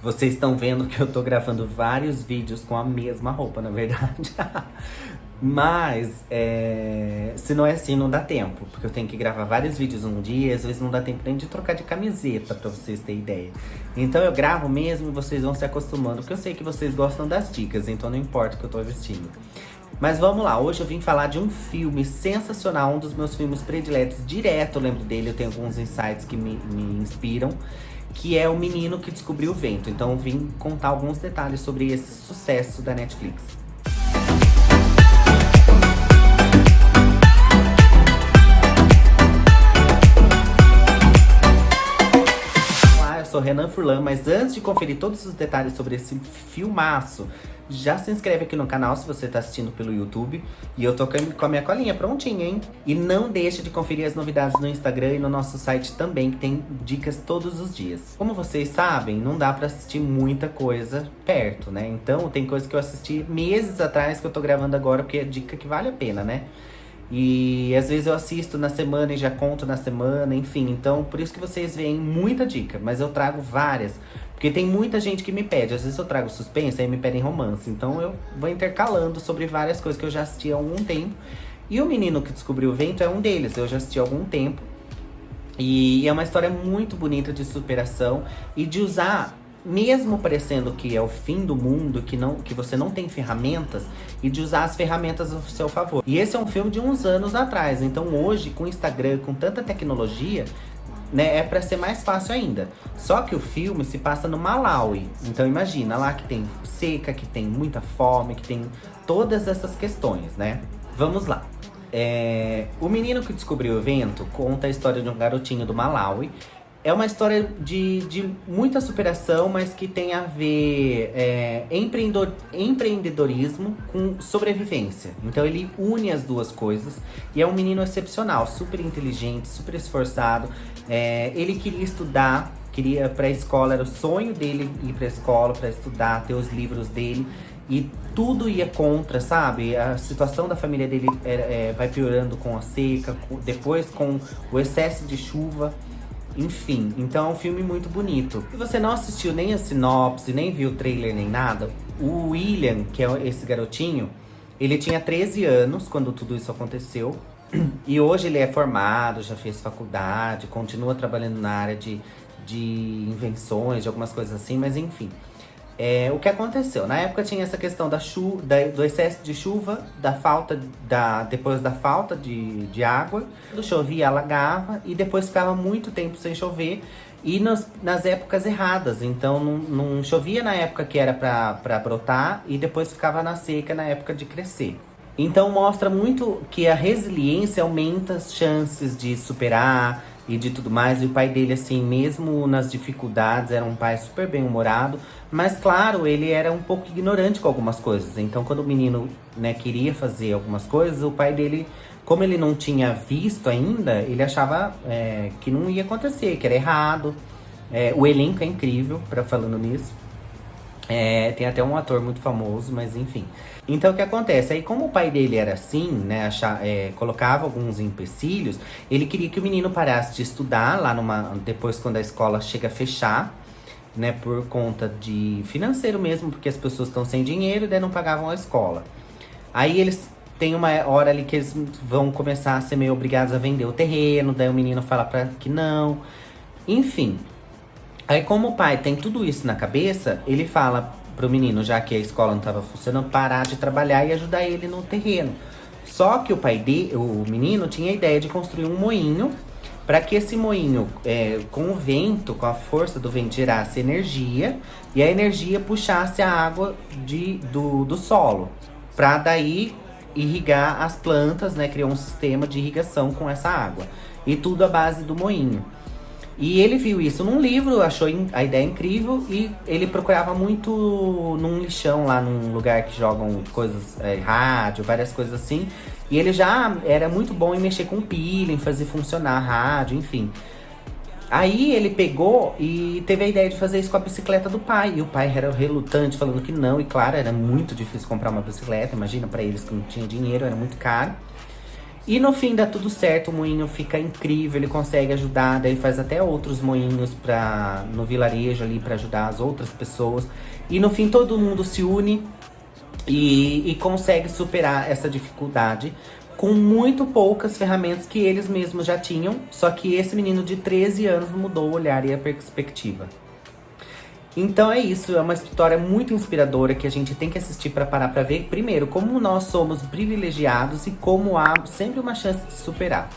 Vocês estão vendo que eu tô gravando vários vídeos com a mesma roupa, na verdade. Mas, se não é assim, não dá tempo. Porque eu tenho que gravar vários vídeos num dia e às vezes não dá tempo nem de trocar de camiseta, pra vocês terem ideia. Então eu gravo mesmo e vocês vão se acostumando. Porque eu sei que vocês gostam das dicas, então não importa o que eu tô vestindo. Mas vamos lá, hoje eu vim falar de um filme sensacional, um dos meus filmes prediletos, direto eu lembro dele, eu tenho alguns insights que me inspiram, que é O Menino que Descobriu o Vento. Então eu vim contar alguns detalhes sobre esse sucesso da Netflix. Olá, eu sou Renan Furlan, mas antes de conferir todos os detalhes sobre esse filmaço, já se inscreve aqui no canal se você tá assistindo pelo YouTube. E eu tô com a minha colinha prontinha, hein? E não deixe de conferir as novidades no Instagram e no nosso site também, que tem dicas todos os dias. Como vocês sabem, não dá pra assistir muita coisa perto, né? Então tem coisa que eu assisti meses atrás que eu tô gravando agora, porque é dica que vale a pena, né? E às vezes eu assisto na semana e já conto na semana, enfim. Então, por isso que vocês veem muita dica, mas eu trago várias. Porque tem muita gente que me pede, às vezes eu trago suspense, aí me pedem romance. Então eu vou intercalando sobre várias coisas que eu já assisti há algum tempo. E O Menino que Descobriu o Vento é um deles, eu já assisti há algum tempo. E é uma história muito bonita de superação e de usar, mesmo parecendo que é o fim do mundo, que você não tem ferramentas, e de usar as ferramentas ao seu favor. E esse é um filme de uns anos atrás, então hoje, com o Instagram, com tanta tecnologia, né, é pra ser mais fácil ainda. Só que o filme se passa no Malawi. Então imagina, lá que tem seca, que tem muita fome, que tem todas essas questões, né? Vamos lá. O Menino que Descobriu o Vento conta a história de um garotinho do Malawi. É uma história de muita superação, mas que tem a ver empreendedorismo com sobrevivência. Então ele une as duas coisas e é um menino excepcional, super inteligente, super esforçado. Ele queria estudar, queria ir pra escola, era o sonho dele ir pra escola pra estudar, ter os livros dele. E tudo ia contra, sabe? A situação da família dele vai piorando com a seca, depois com o excesso de chuva. Enfim, então é um filme muito bonito. Se você não assistiu nem a sinopse, nem viu o trailer, nem nada, o William, que é esse garotinho, ele tinha 13 anos quando tudo isso aconteceu. E hoje ele é formado, já fez faculdade, continua trabalhando na área de invenções, de algumas coisas assim, mas enfim. O que aconteceu? Na época tinha essa questão do excesso de chuva, depois da falta de água. Quando chovia, alagava e depois ficava muito tempo sem chover e nas épocas erradas. Então não chovia na época que era pra brotar e depois ficava na seca na época de crescer. Então mostra muito que a resiliência aumenta as chances de superar e de tudo mais. E o pai dele, assim, mesmo nas dificuldades, era um pai super bem-humorado. Mas, claro, ele era um pouco ignorante com algumas coisas. Então, quando o menino, né, queria fazer algumas coisas, o pai dele, como ele não tinha visto ainda, ele achava que não ia acontecer, que era errado. O elenco é incrível, falando nisso. Tem até um ator muito famoso, mas enfim. Então o que acontece? Aí como o pai dele era assim, né, colocava alguns empecilhos, ele queria que o menino parasse de estudar depois quando a escola chega a fechar, né, por conta de financeiro mesmo, porque as pessoas estão sem dinheiro e daí não pagavam a escola. Aí eles têm uma hora ali que eles vão começar a ser meio obrigados a vender o terreno, daí o menino fala que não, enfim. Aí como o pai tem tudo isso na cabeça, ele fala pro menino, já que a escola não estava funcionando, parar de trabalhar e ajudar ele no terreno. Só que o menino tinha a ideia de construir um moinho, para que esse moinho, com o vento, com a força do vento, gerasse energia, e a energia puxasse a água do solo, para daí irrigar as plantas, né? Criar um sistema de irrigação com essa água. E tudo à base do moinho. E ele viu isso num livro, achou a ideia incrível e ele procurava muito num lixão lá, num lugar que jogam coisas, rádio, várias coisas assim. E ele já era muito bom em mexer com pilha, em fazer funcionar a rádio, enfim. Aí ele pegou e teve a ideia de fazer isso com a bicicleta do pai. E o pai era relutante, falando que não. E claro, era muito difícil comprar uma bicicleta, imagina, pra eles que não tinham dinheiro, era muito caro. E no fim dá tudo certo, o moinho fica incrível, ele consegue ajudar, daí ele faz até outros moinhos no vilarejo ali para ajudar as outras pessoas. E no fim todo mundo se une e consegue superar essa dificuldade com muito poucas ferramentas que eles mesmos já tinham, só que esse menino de 13 anos mudou o olhar e a perspectiva. Então é isso, é uma história muito inspiradora que a gente tem que assistir para parar para ver, primeiro, como nós somos privilegiados e como há sempre uma chance de superar.